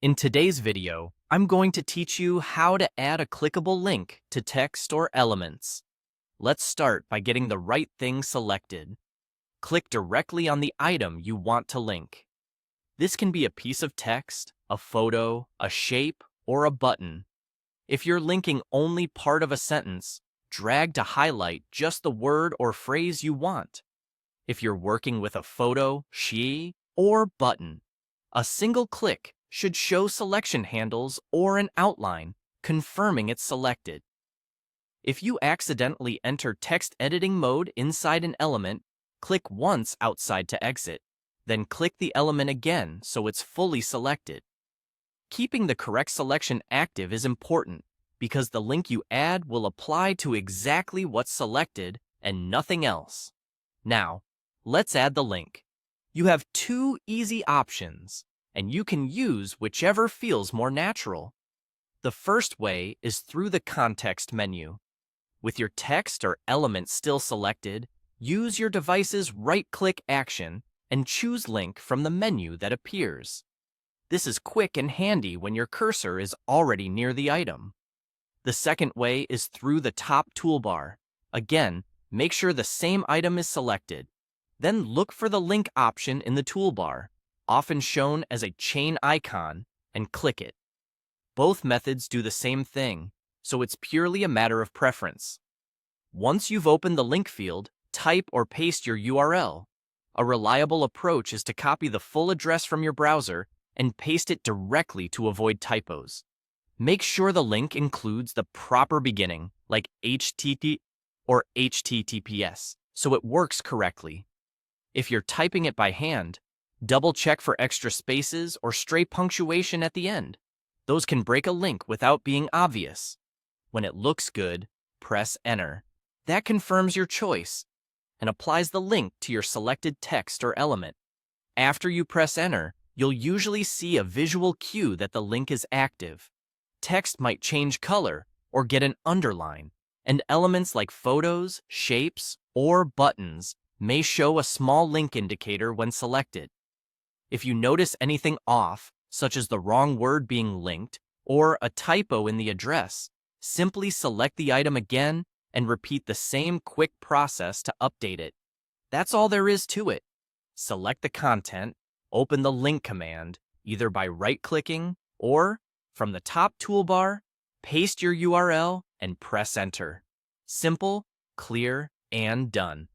In today's video, I'm going to teach you how to add a clickable link to text or elements. Let's start by getting the right thing selected. Click directly on the item you want to link. This can be a piece of text, a photo, a shape, or a button. If you're linking only part of a sentence, drag to highlight just the word or phrase you want. If you're working with a photo, sheet, or button, a single click should show selection handles or an outline, confirming it's selected. If you accidentally enter text editing mode inside an element, click once outside to exit, then click the element again so it's fully selected. Keeping the correct selection active is important because the link you add will apply to exactly what's selected and nothing else. Now, let's add the link. You have two easy options, and you can use whichever feels more natural. The first way is through the context menu. With your text or element still selected, use your device's right-click action and choose Link from the menu that appears. This is quick and handy when your cursor is already near the item. The second way is through the top toolbar. Again, make sure the same item is selected. Then look for the link option in the toolbar, often shown as a chain icon, and click it. Both methods do the same thing, so it's purely a matter of preference. Once you've opened the link field, type or paste your URL. A reliable approach is to copy the full address from your browser and paste it directly to avoid typos. Make sure the link includes the proper beginning, like HTTP or HTTPS, so it works correctly. If you're typing it by hand, double-check for extra spaces or stray punctuation at the end. Those can break a link without being obvious. When it looks good, press Enter. That confirms your choice and applies the link to your selected text or element. After you press Enter, you'll usually see a visual cue that the link is active. Text might change color or get an underline, and elements like photos, shapes, or buttons may show a small link indicator when selected. If you notice anything off, such as the wrong word being linked or a typo in the address, simply select the item again and repeat the same quick process to update it. That's all there is to it. Select the content, open the link command, either by right-clicking or, from the top toolbar, paste your URL and press Enter. Simple, clear, and done.